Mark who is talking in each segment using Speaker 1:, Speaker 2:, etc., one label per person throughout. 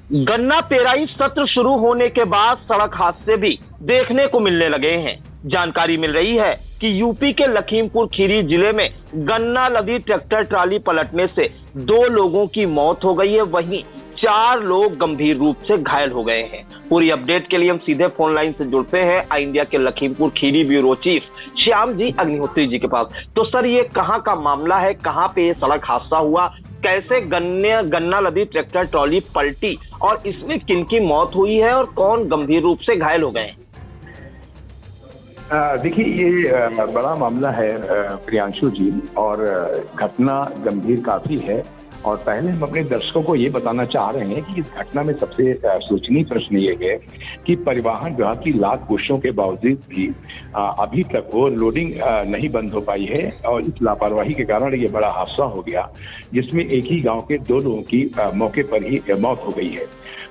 Speaker 1: गन्ना पेराई सत्र शुरू होने के बाद सड़क हादसे भी देखने को मिलने लगे हैं। जानकारी मिल रही है कि यूपी के लखीमपुर खीरी जिले में गन्ना लदी ट्रैक्टर ट्राली पलटने से 2 लोगों की मौत हो गई है, वहीं 4 लोग गंभीर रूप से घायल हो गए हैं। पूरी अपडेट के लिए हम सीधे फोन लाइन से जुड़ते हैं आई इंडिया के लखीमपुर खीरी ब्यूरो चीफ श्याम जी अग्निहोत्री जी के पास। तो सर, ये कहां का मामला है, कहां पे ये सड़क हादसा हुआ, कैसे गन्ना लदी ट्रैक्टर ट्रॉली पलटी और इसमें किनकी मौत हुई है और कौन गंभीर रूप से घायल हो गए हैं?
Speaker 2: देखिए, ये बड़ा मामला है प्रियांशु जी, और घटना गंभीर काफी है। और पहले हम अपने दर्शकों को ये बताना चाह रहे हैं कि इस घटना में सबसे सोचनीय प्रश्न ये है कि परिवहन विभाग की लाख कोशिशों के बावजूद भी अभी तक वो लोडिंग नहीं बंद हो पाई है, और इस लापरवाही के कारण ये बड़ा हादसा हो गया, जिसमें एक ही गांव के 2 लोगों की मौके पर ही मौत हो गई है।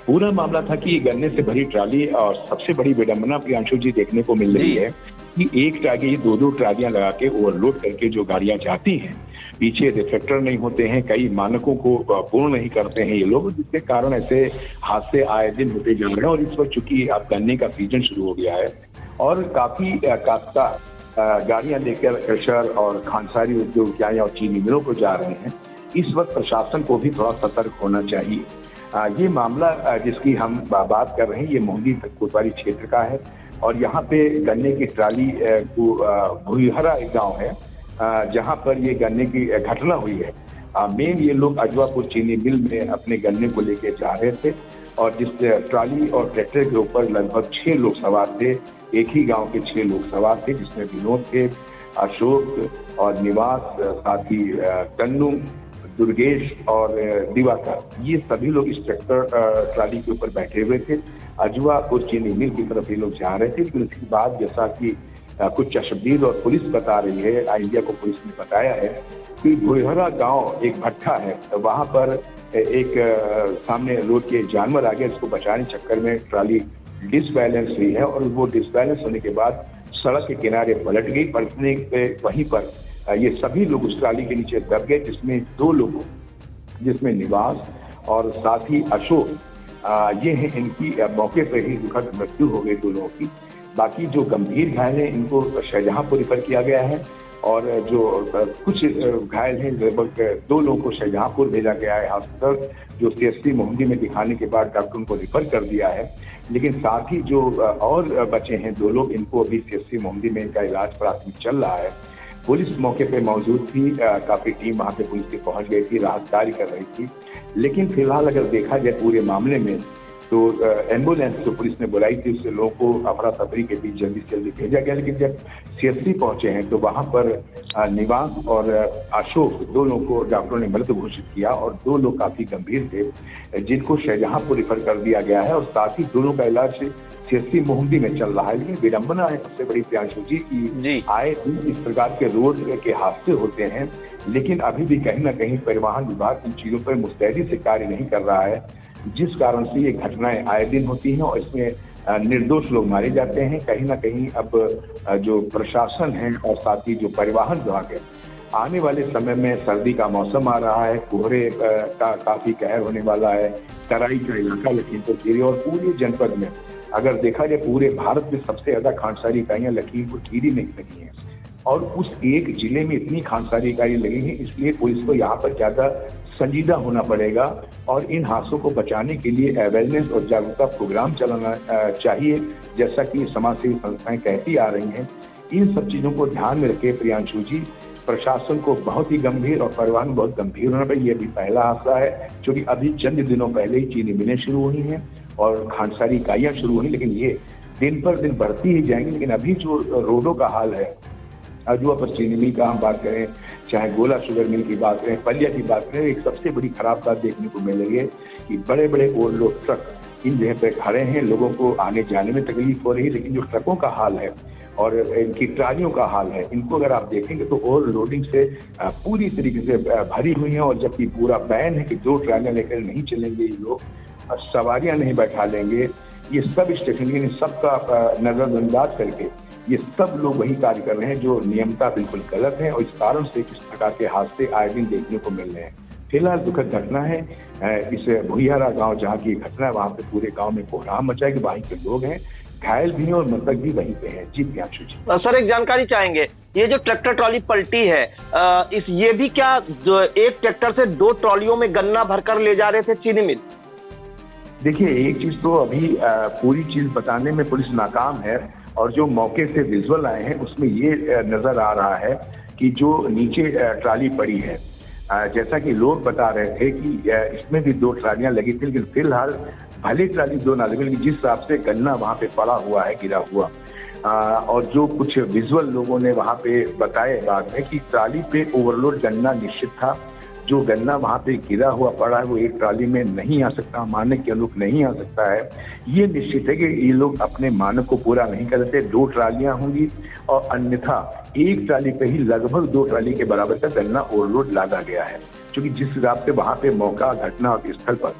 Speaker 2: पूरा मामला था कि गन्ने से भरी ट्राली, और सबसे बड़ी विडंबना प्रियांशु जी देखने को मिल रही है कि एक ट्राली 2-2 ट्रालियां लगा के ओवरलोड करके जो गाड़ियां जाती हैं, पीछे रिफ्लेक्टर नहीं होते हैं, कई मानकों को पूर्ण नहीं करते हैं ये लोग, जिसके कारण ऐसे हादसे आए दिन होते जा रहे हैं। और इस वक्त चूंकि अब गन्ने का सीजन शुरू हो गया है और काफी काफ्ता गाड़ियां लेकर क्रशर और खानसारी उद्योग और चीनी मिलों को जा रहे हैं, इस वक्त प्रशासन को भी थोड़ा सतर्क होना चाहिए। ये मामला जिसकी हम बात कर रहे हैं, ये मोहंगी कोतवाली क्षेत्र का है, और यहाँ पे गन्ने की ट्राली को भूईहरा एक गाँव है जहां पर ये गन्ने की घटना हुई है। मेन ये लोग अजवापुर चीनी मिल में अपने गन्ने को लेके जा रहे थे, और जिस ट्राली और ट्रैक्टर के ऊपर लगभग 6 लोग सवार थे। एक ही गांव के 6 लोग सवार थे, जिसमें विनोद थे, अशोक और निवास, साथ ही कन्नू, दुर्गेश और दिवाकर। ये सभी लोग इस ट्रैक्टर ट्राली के ऊपर बैठे हुए थे। अजवापुर चीनी मिल की तरफ ये लोग जा रहे थे, लेकिन उसके बाद जैसा कि कुछ चश्मदीद और पुलिस बता रही है, इंडिया को पुलिस ने बताया है कि भुईहरा गांव एक भट्ठा है, तो वहां पर एक सामने रोड के जानवर आ गया, इसको बचाने चक्कर में ट्राली डिसबैलेंस हुई है, और वो डिसबैलेंस होने के बाद सड़क के किनारे पलट गई। पलटने पे वहीं पर ये सभी लोग उस ट्राली के नीचे दब गए, जिसमें 2 लोग, जिसमें निवास और साथ ही अशोक, ये हैं, इनकी मौके पर ही दुखद मृत्यु हो गई 2 लोगों की। बाकी जो गंभीर घायल हैं इनको शाहजहांपुर रेफर किया गया है, और जो कुछ घायल हैं लगभग 2 लोगों को शाहजहांपुर भेजा गया है हॉस्पिटल, जो CSC मोहंगी में दिखाने के बाद डॉक्टर उनको रेफर कर दिया है। लेकिन साथ ही जो और बचे हैं 2 लोग, इनको अभी CSC मोहंगी में इनका इलाज प्राथमिक चल रहा है। पुलिस मौके पे मौजूद थी, काफी टीम वहां पे पुलिस की पहुंच गई थी, राहत कार्य कर रही थी। लेकिन फिलहाल अगर देखा जाए पूरे मामले में, तो एम्बुलेंस जो पुलिस ने बुलाई थी, उससे लोगों को अफरा तफरी के बीच जल्दी से जल्दी भेजा गया। लेकिन जब CSC पहुंचे हैं तो वहां पर निवास और अशोक, 2 लोगों को डॉक्टरों ने मृत घोषित किया, और 2 लोग काफी गंभीर थे, जिनको शाहजहांपुर रेफर कर दिया गया है, और साथ ही दोनों का इलाज CSC मोहंगी में चल रहा है। लेकिन विडंबना है सबसे बड़ी प्रियांशु जी की आए दिन इस प्रकार के रोड के हादसे होते हैं, लेकिन अभी भी कहीं ना कहीं परिवहन विभाग इन चीजों पर मुस्तैदी से कार्य नहीं कर रहा है, जिस कारण से ये घटनाएं आए दिन होती हैं, और इसमें निर्दोष लोग मारे जाते हैं। कहीं ना कहीं अब जो प्रशासन है और साथ ही जो परिवहन विभाग है, आने वाले समय में सर्दी का मौसम आ रहा है, कोहरे का काफी कहर होने वाला है, तराई का इलाका लखीमपुर खीरी, और पूरे जनपद में अगर देखा जाए पूरे भारत में सबसे ज्यादा खानसारी इकाइयां लखीमपुर खीरी में लगी हैं, और उस एक जिले में इतनी खानसारी इकाइयां लगी हैं, इसलिए पुलिस को यहाँ पर ज्यादा संजीदा होना पड़ेगा, और इन हादसों को बचाने के लिए अवेयरनेस और जागरूकता प्रोग्राम चलाना चाहिए, जैसा कि समाजसेवी संस्थाएं कहती आ रही हैं। इन सब चीजों को ध्यान में रखे प्रियांशु जी, प्रशासन को बहुत ही गंभीर और परिवहन बहुत गंभीर होना चाहिए। ये भी पहला हादसा है, क्योंकि अभी चंद दिनों पहले ही चीनी मिलें शुरू हुई हैं और खानसारी इकाइयां शुरू हुई, लेकिन ये दिन पर दिन बढ़ती ही जाएंगी। लेकिन अभी जो रोडों का हाल है, अजवापुर चीनी मिल का हम बात करें, चाहे गोला शुगर मिल की बात करें, पलिया की बात करें, एक सबसे बड़ी खराब बात देखने को मिल रही है कि बड़े बड़े ओवरलोड ट्रक इन जगह पे खड़े हैं, लोगों को आने जाने में तकलीफ हो रही है। लेकिन जो ट्रकों का हाल है और इनकी ट्रालियों का हाल है, इनको अगर आप देखेंगे तो ओवरलोडिंग से पूरी तरीके से भरी हुई है, और जबकि पूरा बैन है कि 2 ट्रालियां लेकर नहीं चलेंगे ये लोग, सवारियां नहीं बैठा लेंगे, ये सब स्टेशन सबका नजरअंदाज करके ये सब लोग वही कार्य कर रहे हैं जो नियमता बिल्कुल गलत है, और इस कारण से इस प्रकार के हादसे आए दिन देखने को मिल रहे हैं। फिलहाल दुखद घटना है। इस भुइयारा गांव जहां की घटना है वहां पे पूरे गांव में कोहराम मचा है कि वहीं के लोग हैं, घायल भी हैं और मृतक भी वहीं पे हैं। जी प्रियांशु जी।
Speaker 1: सर एक जानकारी चाहेंगे, ये जो ट्रैक्टर ट्रॉली पलटी है, ये भी क्या जो एक ट्रैक्टर से 2 ट्रॉलियों में गन्ना भरकर ले जा रहे थे चीनी मिल?
Speaker 2: देखिए, एक चीज तो अभी पूरी चीज बताने में पुलिस नाकाम है, और जो मौके से विजुअल आए हैं उसमें ये नजर आ रहा है कि जो नीचे ट्राली पड़ी है, जैसा कि लोग बता रहे थे कि इसमें भी 2 ट्रालियां लगी थी, लेकिन फिलहाल भले ट्राली 2 ना लगी, लेकिन जिस हिसाब से गन्ना वहां पे पड़ा हुआ है, गिरा हुआ, और जो कुछ विजुअल लोगों ने वहां पे बताए बाद में कि ट्राली पे ओवरलोड गन्ना निश्चित था। जो गन्ना वहां पे गिरा हुआ पड़ा है वो एक ट्राली में नहीं आ सकता, मानक के अनुरूप नहीं आ सकता है। ये निश्चित है कि ये लोग अपने मानक को पूरा नहीं करते, 2 ट्रालियां होंगी, और अन्यथा एक ट्राली पे ही लगभग 2 ट्राली के बराबर का गन्ना ओवरलोड लादा गया है। क्योंकि जिस हिसाब से वहां पे मौका घटना और स्थल पर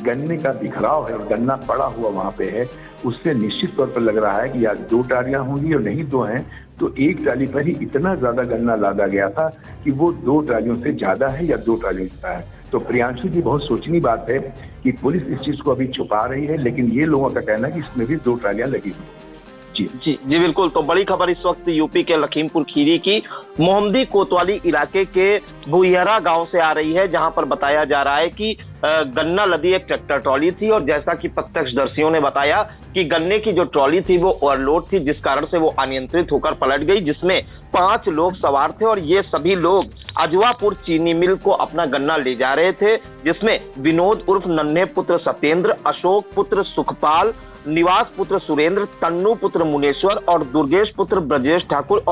Speaker 2: गन्ने का बिखराव है और गन्ना पड़ा हुआ वहां पे है, उससे निश्चित तौर पर लग रहा है कि या 2 ट्रालियां होंगी और नहीं 2 हैं, तो एक ट्राली पर ही इतना ज्यादा गन्ना लादा गया था कि वो 2 ट्रालियों से ज्यादा है या 2 ट्रालियों से है। तो प्रियांशु जी, बहुत सोचनीय बात है कि पुलिस इस चीज को अभी छुपा रही है, लेकिन ये लोगों का कहना है कि इसमें भी 2 ट्रालियां लगी हुई।
Speaker 1: जी बिल्कुल। तो बड़ी खबर इस वक्त यूपी के लखीमपुर खीरी की मोहम्मदी कोतवाली इलाके के भुइयारा गांव से आ रही है, जहां पर बताया जा रहा है कि गन्ना लदी एक ट्रैक्टर ट्रॉली थी, और जैसा कि प्रत्यक्षदर्शियों ने बताया कि गन्ने की जो ट्रॉली थी वो ओवरलोड थी, जिस कारण से वो अनियंत्रित होकर पलट गई, जिसमें 5 लोग सवार थे, और ये सभी लोग अजवापुर चीनी मिल को अपना गन्ना ले जा रहे थे, जिसमें विनोद उर्फ नन्हे पुत्र सत्येंद्र, अशोक पुत्र सुखपाल, निवास पुत्र सुरेंद्र, तन्नू पुत्र मुनेश्वर और दुर्गेश पुत्र ब्रजेश ठाकुर,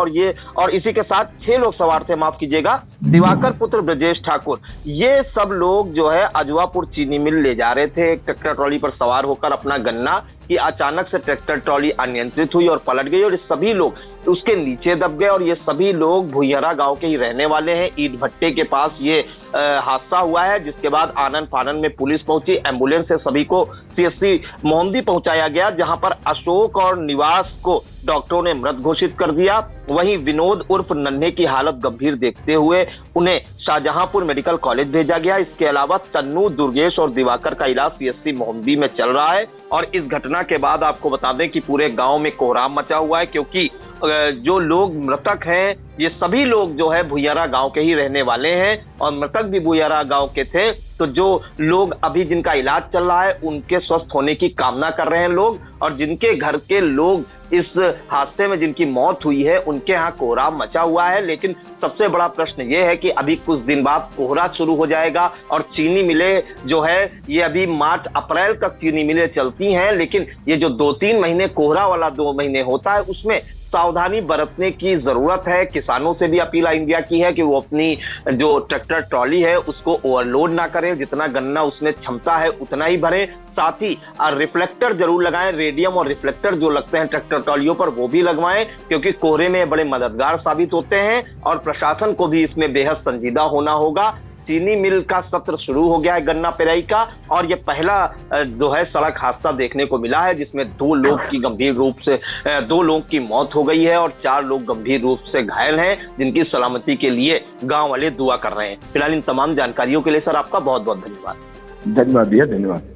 Speaker 1: और इसी के साथ 6 लोग सवार थे, माफ कीजिएगा, दिवाकर पुत्र ब्रजेश ठाकुर। ये सब लोग जो है अजवापुर चीनी मिल ले जा रहे थे एक ट्रैक्टर ट्रॉली पर सवार होकर अपना गन्ना, कि अचानक से ट्रैक्टर ट्रॉली अनियंत्रित हुई और पलट गई, और सभी लोग उसके नीचे दब गए। और ये सभी लोग भुइयारा गांव के ही रहने वाले हैं। ईट भट्टे के पास ये हादसा हुआ है, जिसके बाद आनन फानन में पुलिस पहुंची, एम्बुलेंस से सभी को सीएससी मोहम्मदी पहुंचाया गया, जहां पर अशोक और निवास को डॉक्टरों ने मृत घोषित कर दिया। वहीं विनोद उर्फ नन्हे की हालत गंभीर देखते हुए उन्हें शाहजहांपुर मेडिकल कॉलेज भेजा गया। इसके अलावा तन्नू, दुर्गेश और दिवाकर का इलाज सीएससी मोहम्मदी में चल रहा है। और इस घटना के बाद आपको बता दें कि पूरे गांव में कोहराम मचा हुआ है, क्योंकि जो लोग मृतक हैं ये सभी लोग जो है भुइयारा गांव के ही रहने वाले हैं, और मृतक भी भुइयारा गांव के थे। तो जो लोग अभी जिनका इलाज चल रहा है उनके स्वस्थ होने की कामना कर रहे हैं लोग, और जिनके घर के लोग इस हादसे में जिनकी मौत हुई है उनके यहाँ कोहराम मचा हुआ है। लेकिन सबसे बड़ा प्रश्न ये है कि अभी कुछ दिन बाद कोहरा शुरू हो जाएगा, और चीनी मिलें जो है ये अभी मार्च अप्रैल तक चीनी मिलें चलती हैं, लेकिन ये जो 2-3 महीने कोहरा वाला 2 महीने होता है उसमें सावधानी बरतने की जरूरत है। किसानों से भी अपील इंडिया की है कि वो अपनी जो ट्रैक्टर ट्रॉली है उसको ओवरलोड ना करें, जितना गन्ना उसमें क्षमता है उतना ही भरें। साथ ही रिफ्लेक्टर जरूर लगाएं, रेडियम और रिफ्लेक्टर जो लगते हैं ट्रैक्टर ट्रॉलियों पर वो भी लगवाएं, क्योंकि कोहरे में बड़े मददगार साबित होते हैं। और प्रशासन को भी इसमें बेहद संजीदा होना होगा। चीनी मिल का सत्र शुरू हो गया है गन्ना पेराई का, और ये पहला जो है सड़क हादसा देखने को मिला है, जिसमें 2 लोग की गंभीर रूप से 2 लोग की मौत हो गई है और 4 लोग गंभीर रूप से घायल हैं, जिनकी सलामती के लिए गांव वाले दुआ कर रहे हैं। फिलहाल इन तमाम जानकारियों के लिए सर आपका बहुत बहुत धन्यवाद।
Speaker 2: धन्यवाद भैया, धन्यवाद।